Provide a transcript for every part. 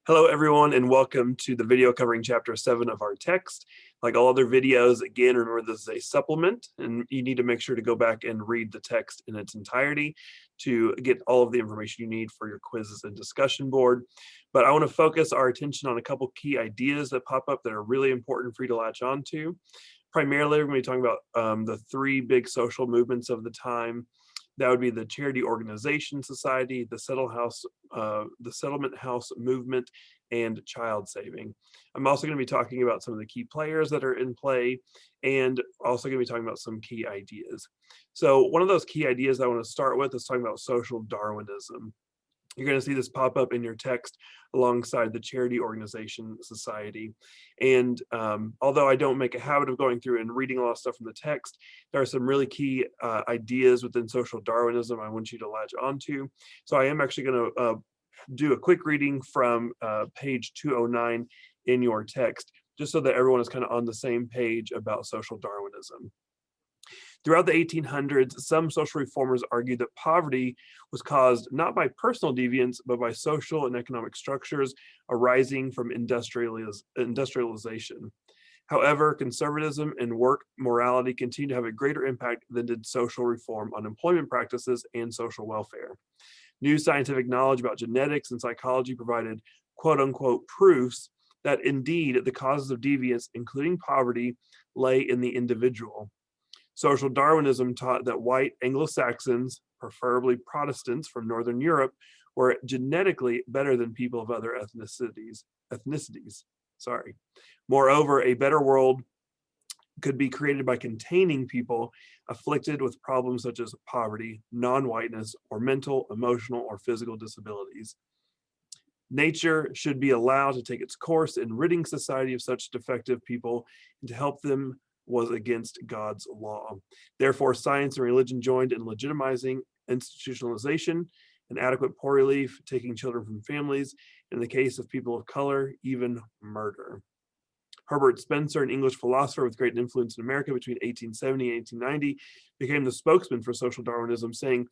Hello, everyone, and welcome to the video covering Chapter 7 of our text. Like all other videos, again, remember this is a supplement, and you need to make sure to go back and read the text in its entirety to get all of the information you need for your quizzes and discussion board. But I want to focus our attention on a couple key ideas that pop up that are really important for you to latch on to. Primarily, we're going to be talking about the three big social movements of the time. That would be the Charity Organization Society, the Settlement House movement, and child saving. I'm also going to be talking about some of the key players that are in play, and also going to be talking about some key ideas. So one of those key ideas I want to start with is talking about social Darwinism. You're going to see this pop up in your text alongside the Charity Organization Society. And although I don't make a habit of going through and reading a lot of stuff from the text, there are some really key ideas within social Darwinism I want you to latch onto. So I am actually going to do a quick reading from page 209 in your text, just so that everyone is kind of on the same page about social Darwinism. Throughout the 1800s, some social reformers argued that poverty was caused not by personal deviance, but by social and economic structures arising from industrialization. However, conservatism and work morality continue to have a greater impact than did social reform on employment practices and social welfare. New scientific knowledge about genetics and psychology provided quote unquote proofs that indeed the causes of deviance, including poverty, lay in the individual. Social Darwinism taught that white Anglo-Saxons, preferably Protestants from Northern Europe, were genetically better than people of other ethnicities. Moreover, a better world could be created by containing people afflicted with problems such as poverty, non-whiteness, or mental, emotional, or physical disabilities. Nature should be allowed to take its course in ridding society of such defective people and to help them was against God's law. Therefore, science and religion joined in legitimizing institutionalization, inadequate poor relief, taking children from families, in the case of people of color, even murder. Herbert Spencer, an English philosopher with great influence in America between 1870 and 1890, became the spokesman for social Darwinism, saying,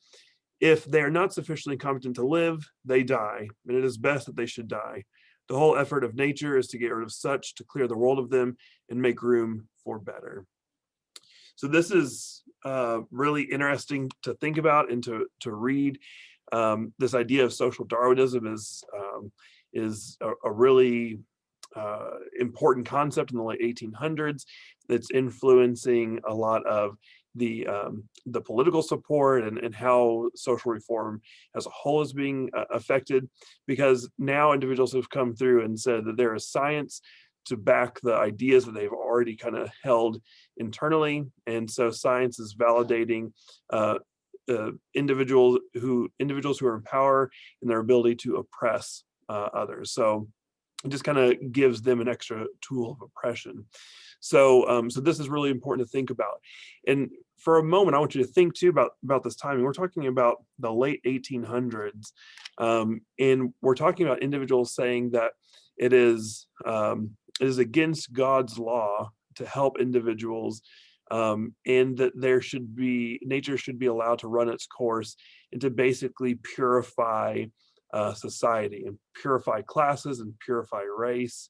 "If they are not sufficiently competent to live, they die, and it is best that they should die. The whole effort of nature is to get rid of such, to clear the world of them, and make room for better." So this is really interesting to think about and to read. This idea of social Darwinism is a really important concept in the late 1800s that's influencing a lot of the political support and how social reform as a whole is being affected, because now individuals have come through and said that there is science to back the ideas that they've already kind of held internally, and so science is validating individuals who are in power and their ability to oppress others. So it just kind of gives them an extra tool of oppression. So this is really important to think about. And for a moment, I want you to think too about this timing. We're talking about the late 1800s, and we're talking about individuals saying that it is against God's law to help individuals, and that nature should be allowed to run its course and to basically purify society and purify classes and purify race.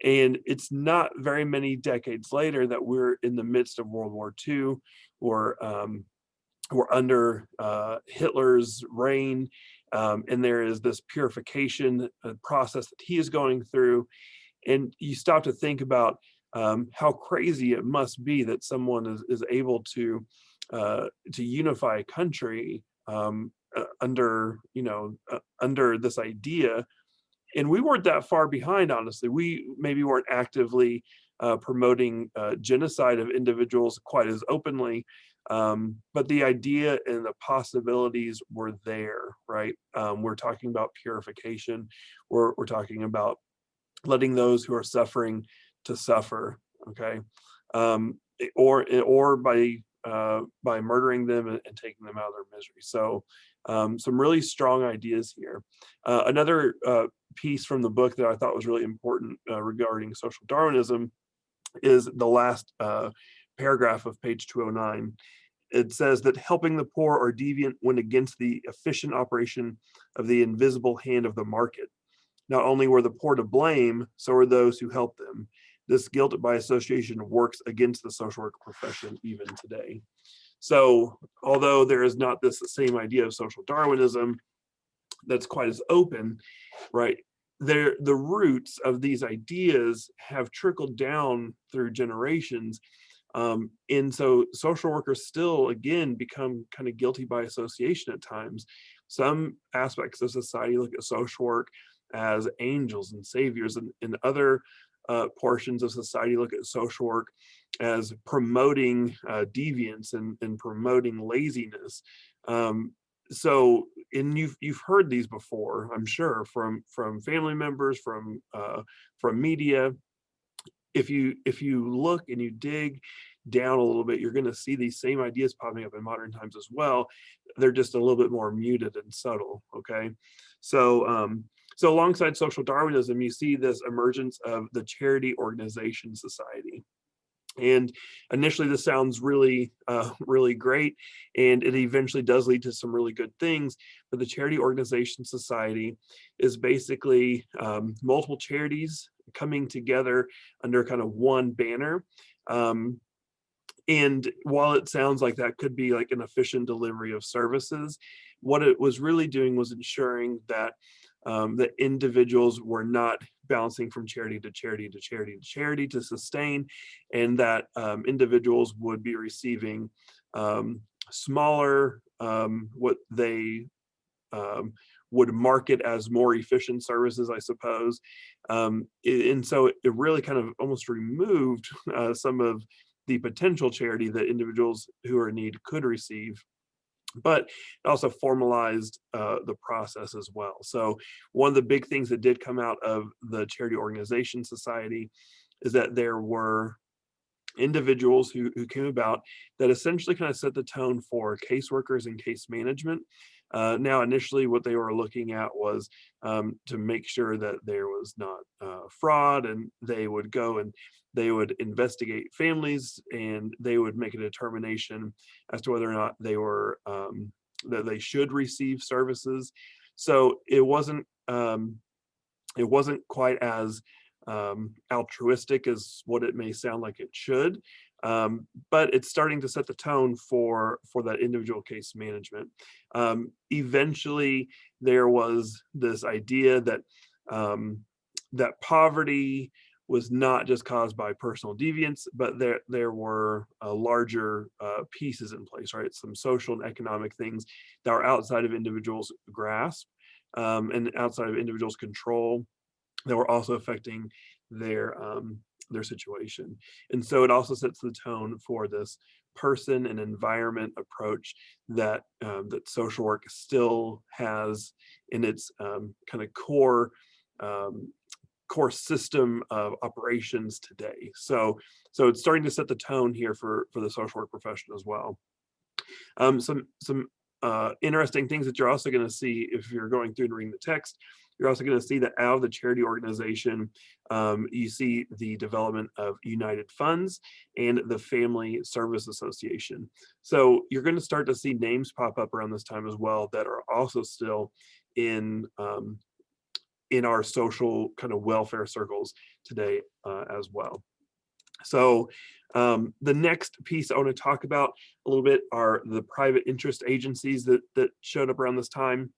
And it's not very many decades later that we're in the midst of World War II, or we're under Hitler's reign, and there is this purification process that he is going through. And you stop to think about how crazy it must be that someone is able to unify a country under this idea. And we weren't that far behind, honestly. We maybe weren't actively promoting genocide of individuals quite as openly, but the idea and the possibilities were there, right? We're talking about purification. We're talking about letting those who are suffering to suffer, okay? Or by murdering them and taking them out of their misery. So some really strong ideas here. Another piece from the book that I thought was really important regarding social Darwinism is the last paragraph of page 209. It says that helping the poor or deviant went against the efficient operation of the invisible hand of the market. Not only were the poor to blame, so were those who helped them. This guilt by association works against the social work profession even today. So although there is not this same idea of social Darwinism that's quite as open, right? The roots of these ideas have trickled down through generations. And so social workers still, again, become kind of guilty by association at times. Some aspects of society look at social work as angels and saviors, and other portions of society look at social work as promoting deviance and promoting laziness. So, and you've heard these before, I'm sure, from family members, from media. If you look and you dig down a little bit, you're going to see these same ideas popping up in modern times as well. They're just a little bit more muted and subtle. Okay, so alongside social Darwinism, you see this emergence of the charity organization society. And initially, this sounds really, really great, and it eventually does lead to some really good things. But the Charity Organization Society is basically multiple charities coming together under kind of one banner. Um, and while it sounds like that could be like an efficient delivery of services, what it was really doing was ensuring that that individuals were not bouncing from charity to charity to charity to charity to sustain, and that individuals would be receiving smaller, what they would market as more efficient services, I suppose. And so it really kind of almost removed some of the potential charity that individuals who are in need could receive, but it also formalized the process as well. So one of the big things that did come out of the Charity Organization Society is that there were individuals who came about that essentially kind of set the tone for caseworkers and case management. Now, initially, what they were looking at was to make sure that there was not fraud, and they would go and they would investigate families, and they would make a determination as to whether or not they were that they should receive services. So it wasn't quite as altruistic as what it may sound like it should, but it's starting to set the tone for that individual case management. Eventually, there was this idea that that poverty was not just caused by personal deviance, but there were larger pieces in place, right? Some social and economic things that are outside of individuals' grasp, and outside of individuals' control, that were also affecting their situation. And so it also sets the tone for this person and environment approach that that social work still has in its kind of core system of operations today. So it's starting to set the tone here for the social work profession as well. Some interesting things that you're also going to see if you're going through and reading the text. You're also going to see that out of the charity organization, you see the development of United Funds and the Family Service Association. So you're going to start to see names pop up around this time as well that are also still in our social kind of welfare circles today as well. So the next piece I want to talk about a little bit are the private interest agencies that showed up around this time,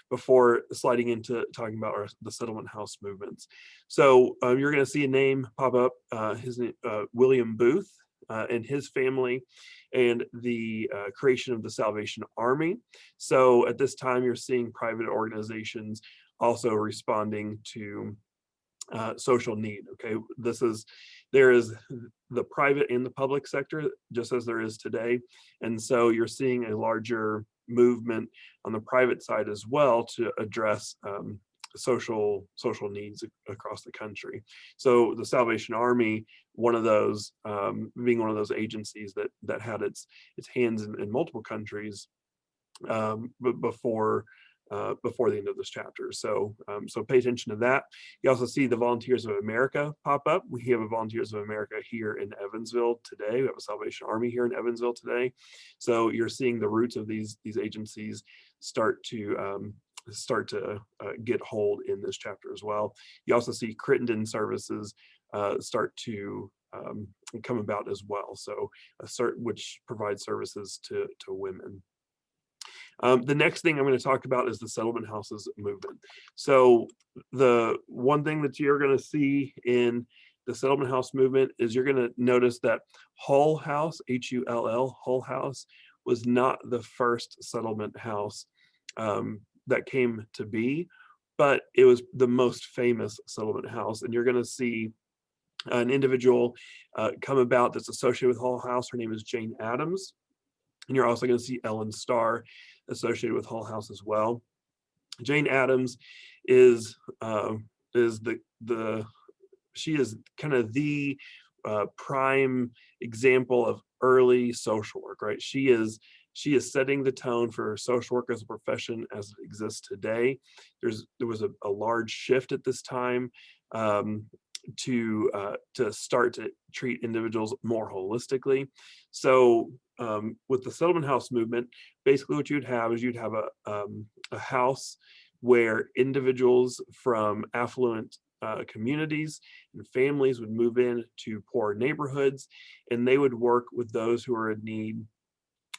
before sliding into talking about the settlement house movements. So you're going to see a name pop up, his name, William Booth, and his family, and the creation of the Salvation Army. So at this time, you're seeing private organizations also responding to social need. Okay, there is the private and the public sector, just as there is today, and so you're seeing a larger movement on the private side as well to address social needs across the country. So the Salvation Army, one of those, being one of those agencies that had its hands in multiple countries, but before the end of this chapter. So pay attention to that. You also see the Volunteers of America pop up. We have a Volunteers of America here in Evansville today. We have a Salvation Army here in Evansville today. So you're seeing the roots of these agencies start to start to get hold in this chapter as well. You also see Crittenden services start to come about as well. So which provides services to women. The next thing I'm going to talk about is the settlement houses movement. So the one thing that you're going to see in the settlement house movement is you're going to notice that Hull House, Hull, Hull House, was not the first settlement house that came to be, but it was the most famous settlement house. And you're going to see an individual come about that's associated with Hull House. Her name is Jane Addams. And you're also going to see Ellen Starr associated with Hull House as well. Jane Addams is she is kind of the prime example of early social work, right? She is setting the tone for social work as a profession as it exists today. There was a large shift at this time to start to treat individuals more holistically. So with the settlement house movement, basically what you'd have is you'd have a house where individuals from affluent communities and families would move in to poor neighborhoods, and they would work with those who are in need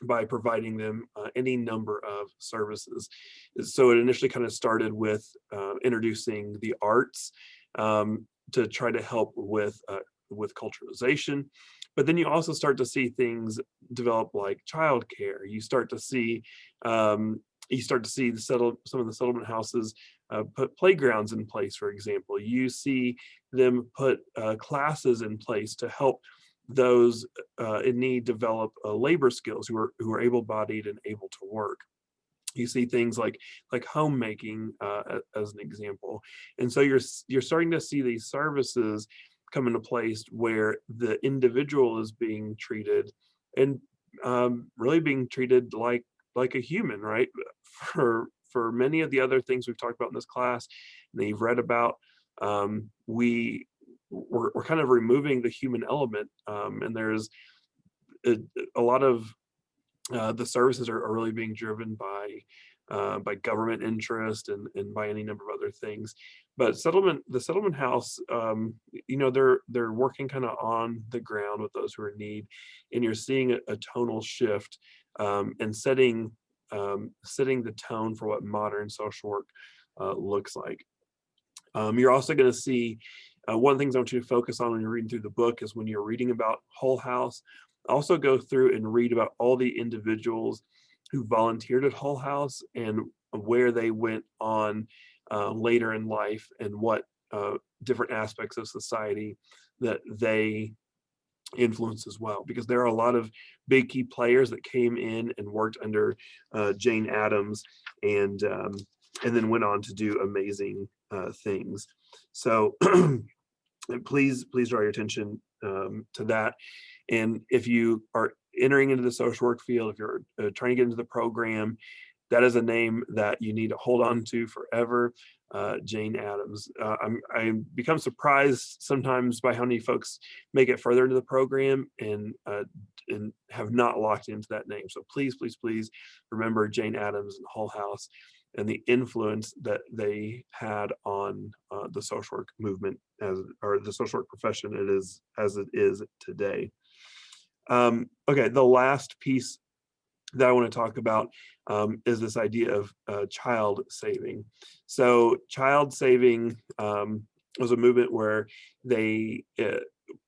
by providing them any number of services. So it initially kind of started with introducing the arts to try to help with culturalization. But then you also start to see things develop like childcare. You start to see some of the settlement houses put playgrounds in place, for example. You see them put classes in place to help those in need develop labor skills who are able-bodied and able to work. You see things like homemaking as an example. And so you're starting to see these services come into place where the individual is being treated and really being treated like a human, right? For many of the other things we've talked about in this class and that you've read about, we're kind of removing the human element, and there's a lot of the services are really being driven by government interest and by any number of other things. But the settlement house, they're working kind of on the ground with those who are in need, and you're seeing a tonal shift and setting the tone for what modern social work looks like. You're also going to see one of the things I want you to focus on when you're reading through the book is when you're reading about Hull House, also go through and read about all the individuals who volunteered at Hull House and where they went on later in life and what different aspects of society that they influence as well, because there are a lot of big key players that came in and worked under Jane Addams and then went on to do amazing things. So please draw your attention to that. And if you are entering into the social work field, if you're trying to get into the program, that is a name that you need to hold on to forever. Jane Addams. I become surprised sometimes by how many folks make it further into the program and have not locked into that name. So please remember Jane Addams and Hull House and the influence that they had on the social work movement or the social work profession as it is today. Okay, the last piece that I want to talk about is this idea of child saving. So child saving was a movement where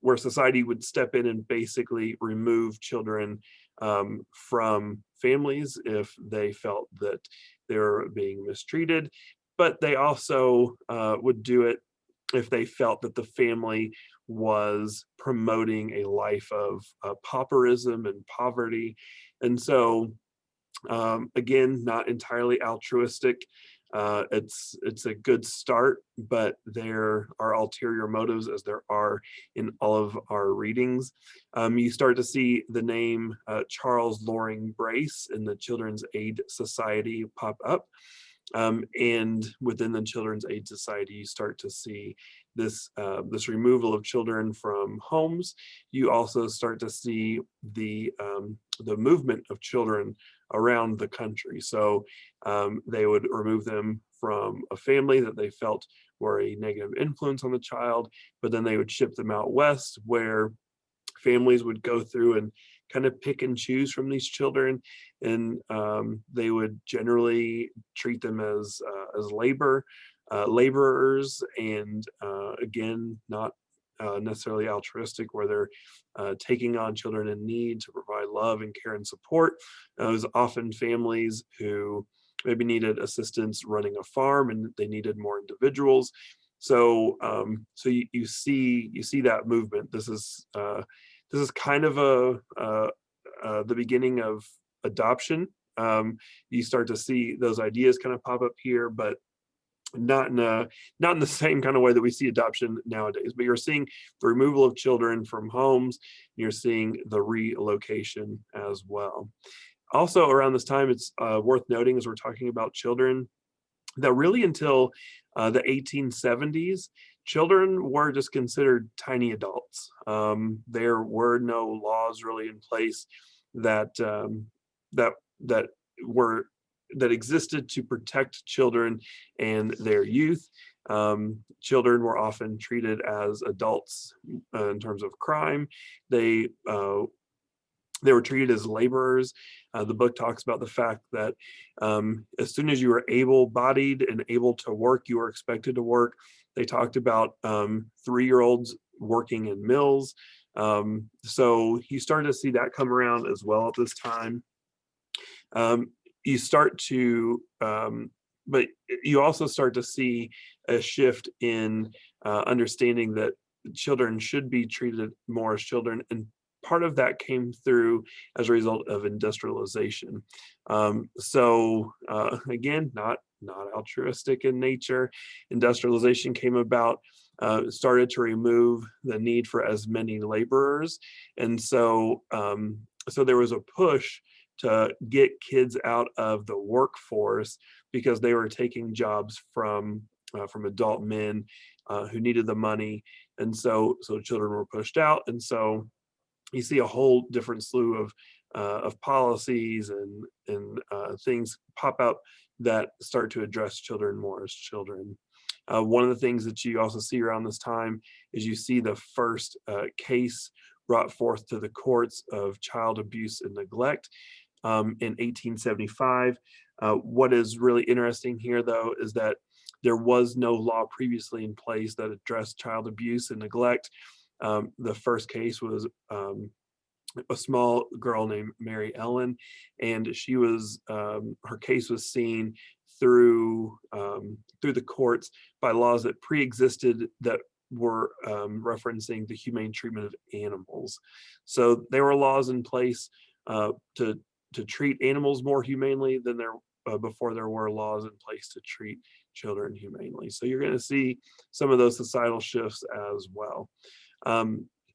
where society would step in and basically remove children from families if they felt that they were being mistreated, but they also would do it if they felt that the family was promoting a life of pauperism and poverty. And so again, not entirely altruistic. It's a good start, but there are ulterior motives, as there are in all of our readings. You start to see the name Charles Loring Brace in the Children's Aid Society pop up. And within the Children's Aid Society, you start to see this removal of children from homes. You also start to see the movement of children around the country. So they would remove them from a family that they felt were a negative influence on the child, but then they would ship them out west, where families would go through and kind of pick and choose from these children, and they would generally treat them as laborers, and again, not necessarily altruistic, where they're taking on children in need to provide love and care and support. It was often families who maybe needed assistance running a farm, and they needed more individuals. So you see that movement. This is kind of the beginning of adoption. You start to see those ideas kind of pop up here, but not in the same kind of way that we see adoption nowadays. But you're seeing the removal of children from homes. You're seeing the relocation as well. Also, around this time, it's worth noting, as we're talking about children, that really until the 1870s, children were just considered tiny adults. There were no laws really in place that that that were that existed to protect children and their youth. Children were often treated as adults in terms of crime. They were treated as laborers. The book talks about the fact that as soon as you were able-bodied and able to work, you were expected to work. They talked about 3-year-olds working in mills. So you start to see that come around as well at this time. You start to, but you also start to see a shift in understanding that children should be treated more as children, and part of that came through as a result of industrialization. Again, not altruistic in nature. Industrialization came about, started to remove the need for as many laborers, and so there was a push to get kids out of the workforce because they were taking jobs from adult men who needed the money, and so children were pushed out. And so you see a whole different slew of policies and things pop up that start to address children more as children. One of the things that you also see around this time is you see the first case brought forth to the courts of child abuse and neglect in 1875. What is really interesting here, though, is that there was no law previously in place that addressed child abuse and neglect. The first case was a small girl named Mary Ellen, and she was her case was seen through the courts by laws that pre-existed that were referencing the humane treatment of animals. So there were laws in place to treat animals more humanely than before there were laws in place to treat children humanely. So you're going to see some of those societal shifts as well.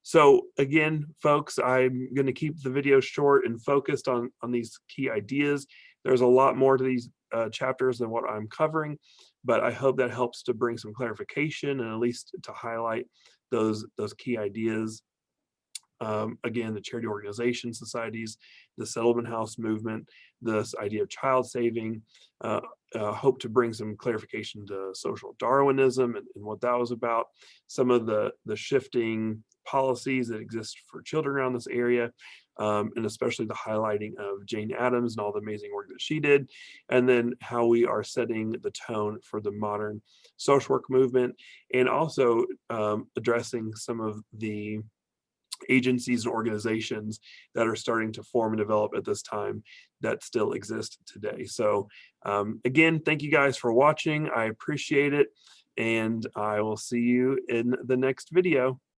So again, folks, I'm going to keep the video short and focused on these key ideas. There's a lot more to these chapters than what I'm covering, but I hope that helps to bring some clarification and at least to highlight those key ideas. Again, the charity organization societies, the settlement house movement, this idea of child saving, hope to bring some clarification to social Darwinism and what that was about, some of the shifting policies that exist for children around this area, and especially the highlighting of Jane Addams and all the amazing work that she did, and then how we are setting the tone for the modern social work movement, and also addressing some of the agencies and organizations that are starting to form and develop at this time that still exist today. So again, thank you guys for watching. I appreciate it, and I will see you in the next video.